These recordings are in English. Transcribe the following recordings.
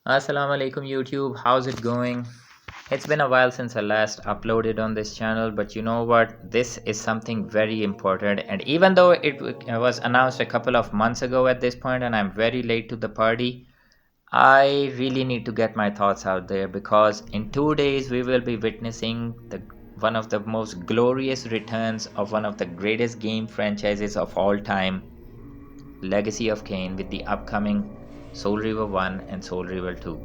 Assalamu alaikum YouTube, how's it going? It's been a while since I last uploaded on this channel, but you know what? This is something very important, and even though it was announced a couple of months ago at this point, and I'm very late to the party, I really need to get my thoughts out there because in 2 days we will be witnessing one of the most glorious returns of one of the greatest game franchises of all time, Legacy of Kain, with the upcoming Soul River 1 and Soul River 2.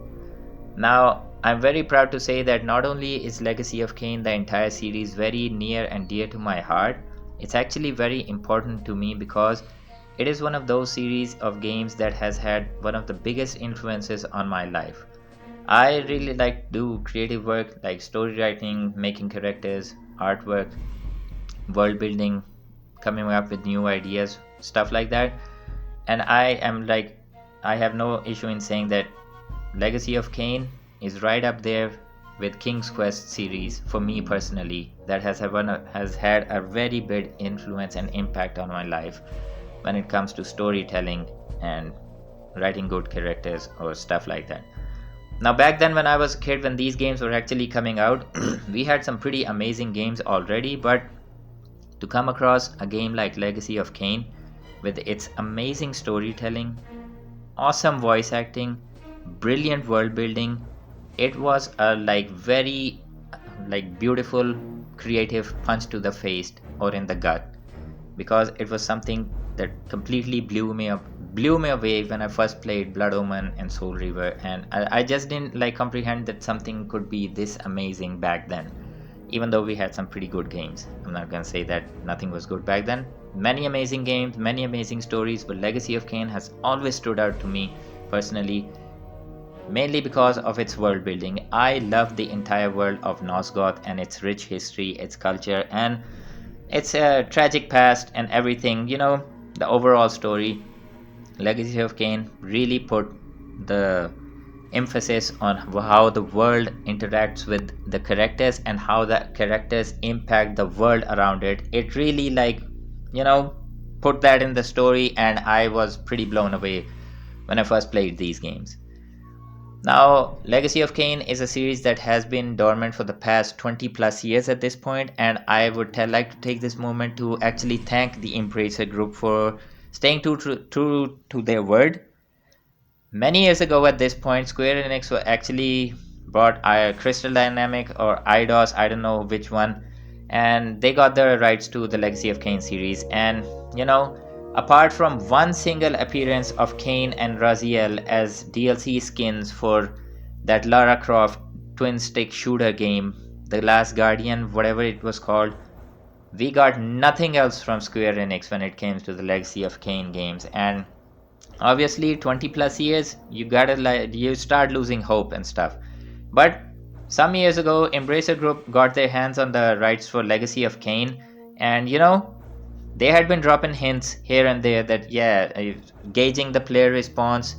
Now, I'm very proud to say that not only is Legacy of Kain, the entire series, very near and dear to my heart, it's actually very important to me because it is one of those series of games that has had one of the biggest influences on my life. I really like to do creative work like story writing, making characters, artwork, world building, coming up with new ideas, stuff like that. And I have no issue in saying that Legacy of Kain is right up there with King's Quest series for me personally. That has had a very big influence and impact on my life when it comes to storytelling and writing good characters or stuff like that. Now, back then when I was a kid, when these games were actually coming out, we had some pretty amazing games already, but to come across a game like Legacy of Kain with its amazing storytelling, awesome voice acting, brilliant world building, it was a very beautiful creative punch to the face or in the gut, because it was something that completely blew me away when I first played Blood Omen and Soul Reaver, and I just didn't comprehend that something could be this amazing back then. Even though we had some pretty good games, I'm not gonna say that nothing was good back then. Many amazing games, many amazing stories, but Legacy of Kain has always stood out to me personally, mainly because of its world building. I love the entire world of Nosgoth and its rich history, its culture, and its tragic past and everything. The overall story. Legacy of Kain really put the emphasis on how the world interacts with the characters and how the characters impact the world around it. It really you know, put that in the story, and I was pretty blown away when I first played these games. Now, Legacy of Kain is a series that has been dormant for the past 20 plus years at this point, and I would like to take this moment to actually thank the Embracer Group for staying true to their word. Many years ago at this point, Square Enix were actually bought Crystal Dynamic or Eidos, I don't know which one, and they got the rights to the Legacy of Kain series. And apart from one single appearance of Kain and Raziel as DLC skins for that Lara Croft twin stick shooter game, The Last Guardian, whatever it was called, we got nothing else from Square Enix when it came to the Legacy of Kain games. And obviously 20 plus years, you start losing hope and stuff. But some years ago, Embracer Group got their hands on the rights for Legacy of Kain, and they had been dropping hints here and there that, yeah, gauging the player response,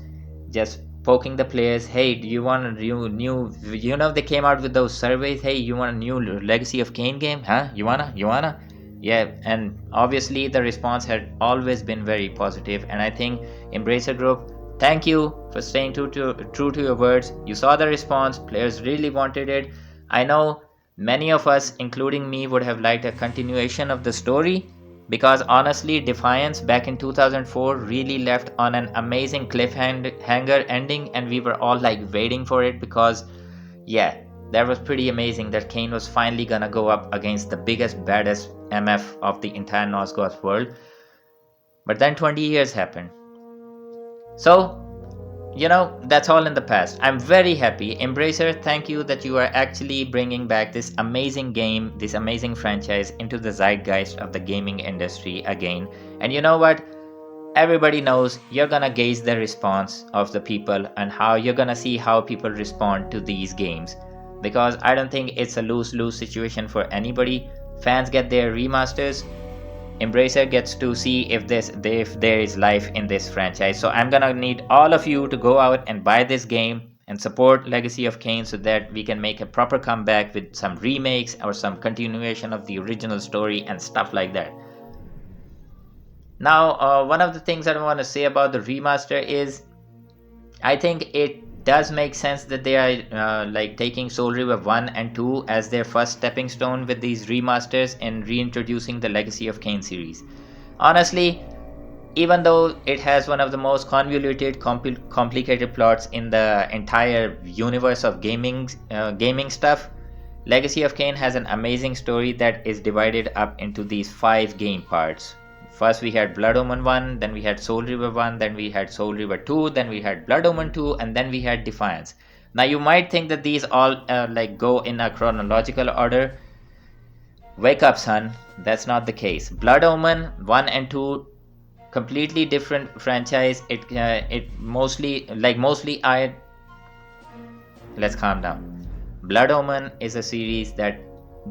just poking the players. Hey, do you want a new? They came out with those surveys. Hey, you want a new Legacy of Kain game? Huh? You wanna? Yeah, and obviously the response had always been very positive, and I think Embracer Group, thank you for staying true to your words. You saw the response, players really wanted it. I know many of us, including me, would have liked a continuation of the story, because honestly, Defiance back in 2004 really left on an amazing cliffhanger ending, and we were all waiting for it because, yeah, that was pretty amazing that Kain was finally gonna go up against the biggest, baddest MF of the entire Nosgoth world. But then 20 years happened. So, that's all in the past. I'm very happy. Embracer, thank you that you are actually bringing back this amazing game, this amazing franchise into the zeitgeist of the gaming industry again. And you know what? Everybody knows you're gonna gauge the response of the people and how you're gonna see how people respond to these games, because I don't think it's a lose-lose situation for anybody. Fans get their remasters, Embracer gets to see if there is life in this franchise. So I'm gonna need all of you to go out and buy this game and support Legacy of Kain so that we can make a proper comeback with some remakes or some continuation of the original story and stuff like that. Now, one of the things that I want to say about the remaster is I think it does make sense that they are like taking Soul River 1 and 2 as their first stepping stone with these remasters and reintroducing the Legacy of Kain series. Honestly, even though it has one of the most convoluted, complicated plots in the entire universe of gaming stuff, Legacy of Kain has an amazing story that is divided up into these 5 game parts. First we had Blood Omen 1, then we had Soul River 1, then we had Soul River 2, then we had Blood Omen 2, and then we had Defiance. Now you might think that these all like go in a chronological order. Wake up, son. That's not the case. Blood Omen 1 and 2, completely different franchise. It mostly I let's calm down. Blood Omen is a series that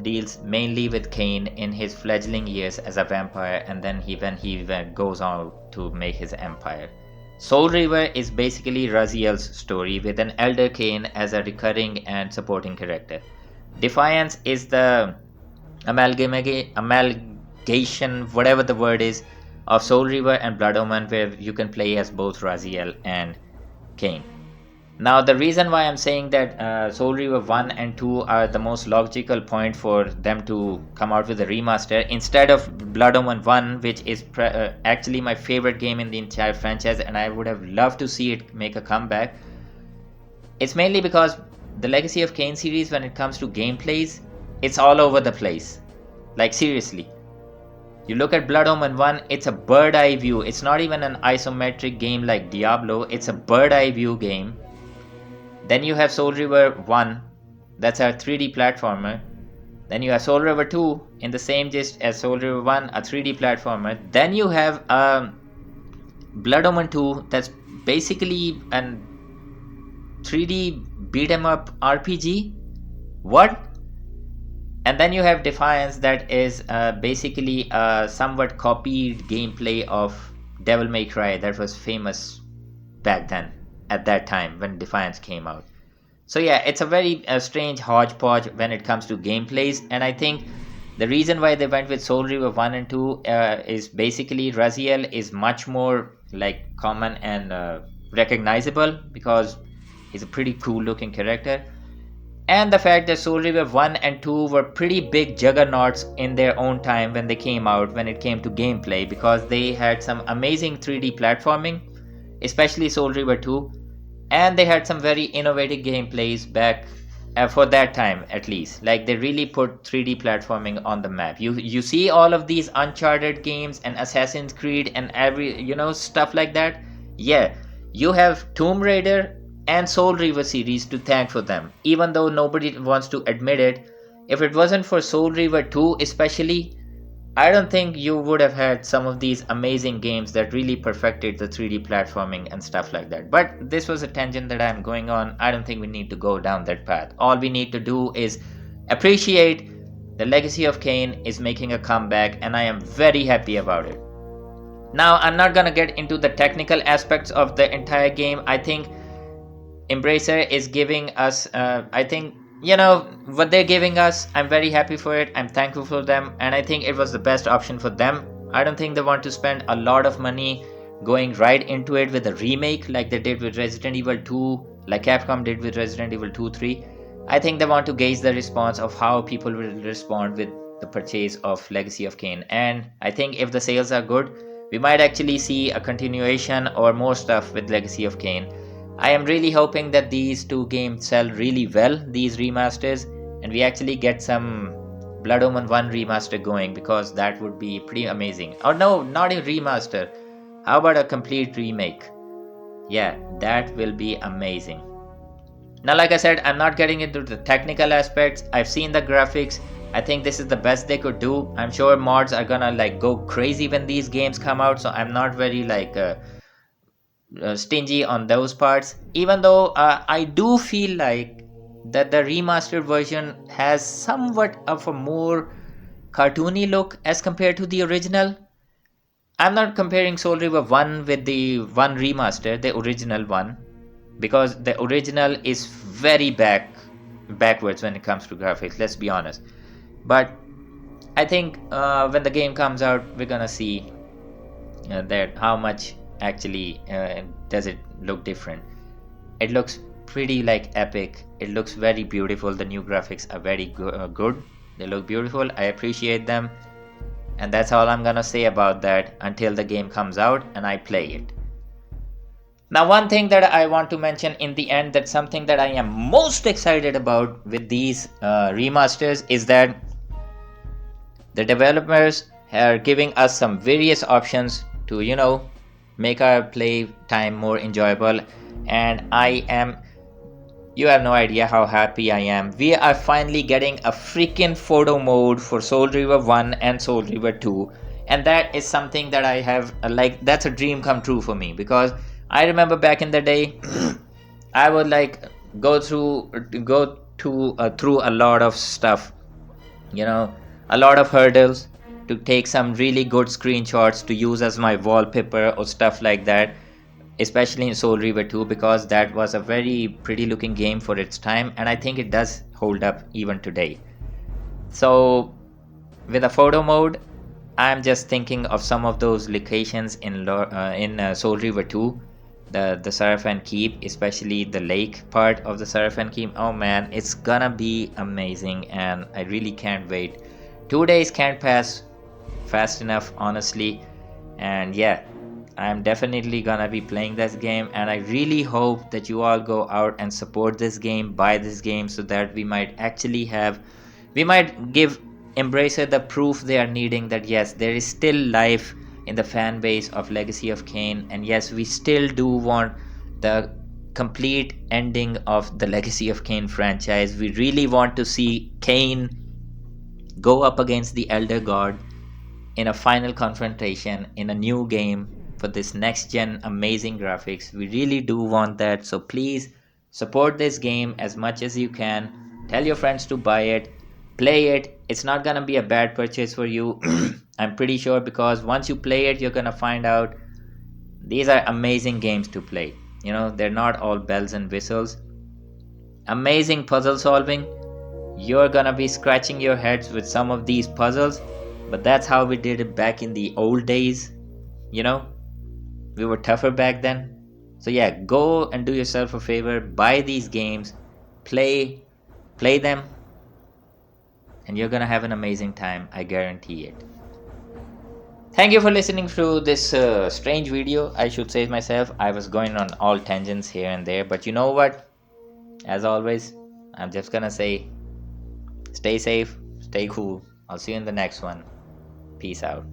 deals mainly with Kain in his fledgling years as a vampire, and then when he goes on to make his empire. Soul Reaver is basically Raziel's story with an elder Kain as a recurring and supporting character. Defiance is the amalgamation, whatever the word is, of Soul Reaver and Blood Omen, where you can play as both Raziel and Kain. Now, the reason why I'm saying that Soul Reaver 1 and 2 are the most logical point for them to come out with a remaster instead of Blood Omen 1, which is actually my favorite game in the entire franchise, and I would have loved to see it make a comeback. It's mainly because the Legacy of Kain series, when it comes to gameplays, it's all over the place. Like, seriously. You look at Blood Omen 1, it's a bird eye view. It's not even an isometric game like Diablo, it's a bird eye view game. Then you have Soul River 1, that's a 3D platformer. Then you have Soul River 2 in the same gist as Soul River 1, a 3D platformer. Then you have Blood Omen 2, that's basically an 3D beat 'em up RPG. What? And then you have Defiance, that is basically a somewhat copied gameplay of Devil May Cry that was famous back then, at that time when Defiance came out. So yeah, it's a very strange hodgepodge when it comes to gameplays, and I think the reason why they went with Soul Reaver 1 and 2 is basically Raziel is much more like common and recognizable because he's a pretty cool looking character. And the fact that Soul Reaver 1 and 2 were pretty big juggernauts in their own time when they came out, when it came to gameplay, because they had some amazing 3D platforming, especially Soul Reaver 2, and they had some very innovative gameplays back for that time at least. Like, they really put 3D platforming on the map. You see all of these Uncharted games and Assassin's Creed and every, stuff like that. Yeah, you have Tomb Raider and Soul Reaver series to thank for them, even though nobody wants to admit it. If it wasn't for Soul Reaver 2 especially, I don't think you would have had some of these amazing games that really perfected the 3D platforming and stuff like that. But this was a tangent that I'm going on. I don't think we need to go down that path. All we need to do is appreciate the Legacy of Kain is making a comeback, and I am very happy about it. Now, I'm not gonna get into the technical aspects of the entire game. I think Embracer is giving us, what they're giving us, I'm very happy for it. I'm thankful for them, and I think it was the best option for them. I don't think they want to spend a lot of money going right into it with a remake like they did with Resident Evil 2, like Capcom did with Resident Evil 2, 3. I think they want to gauge the response of how people will respond with the purchase of Legacy of Kain, and I think if the sales are good, we might actually see a continuation or more stuff with Legacy of Kain. I am really hoping that these two games sell really well, these remasters, and we actually get some Blood Omen 1 remaster going, because that would be pretty amazing. Or no, not a remaster. How about a complete remake? Yeah, that will be amazing. Now, like I said, I'm not getting into the technical aspects. I've seen the graphics. I think this is the best they could do. I'm sure mods are gonna go crazy when these games come out, so I'm not very stingy on those parts, even though I do feel like that the remastered version has somewhat of a more cartoony look as compared to the original. I'm not comparing Soul River 1 with the 1 remaster, the original one, because the original is very backwards when it comes to graphics, let's be honest. But I think when the game comes out, we're gonna see that how much actually does it look different. It looks pretty like epic. It looks very beautiful. The new graphics are very good. They look beautiful. I appreciate them. And that's all I'm gonna say about that until the game comes out and I play it. Now, one thing that I want to mention in the end, that's something that I am most excited about with these remasters, is that the developers are giving us some various options to, make our play time more enjoyable. And you have no idea how happy I am. We are finally getting a freaking photo mode for Soul Reaver 1 and Soul Reaver 2. And that is something that I have, like, that's a dream come true for me, because I remember back in the day, I would like go to through a lot of stuff, you know, a lot of hurdles to take some really good screenshots to use as my wallpaper or stuff like that, especially in Soul Reaver 2, because that was a very pretty looking game for its time, and I think it does hold up even today. So with a photo mode, I'm just thinking of some of those locations in Soul Reaver 2, the Seraphim Keep, especially the lake part of the Seraphim Keep. Oh man, it's gonna be amazing, and I really can't wait. 2 days can't pass fast enough, honestly. And yeah, I'm definitely gonna be playing this game, and I really hope that you all go out and support this game, buy this game, so that we might give Embracer the proof they are needing that yes, there is still life in the fan base of Legacy of Kain, and yes, we still do want the complete ending of the Legacy of Kain franchise. We really want to see Kain go up against the Elder God in a final confrontation in a new game for this next gen amazing graphics. We really do want that. So please support this game as much as you can. Tell your friends to buy it, play it. It's not gonna be a bad purchase for you. I'm pretty sure, because once you play it, you're gonna find out these are amazing games to play. They're not all bells and whistles. Amazing puzzle solving. You're gonna be scratching your heads with some of these puzzles, but that's how we did it back in the old days. You know, we were tougher back then. So yeah, go and do yourself a favor, buy these games, play them, and you're gonna have an amazing time, I guarantee it. Thank you for listening to this strange video. I should say myself, I was going on all tangents here and there, but you know what? As always, I'm just gonna say, stay safe, stay cool. I'll see you in the next one. Peace out.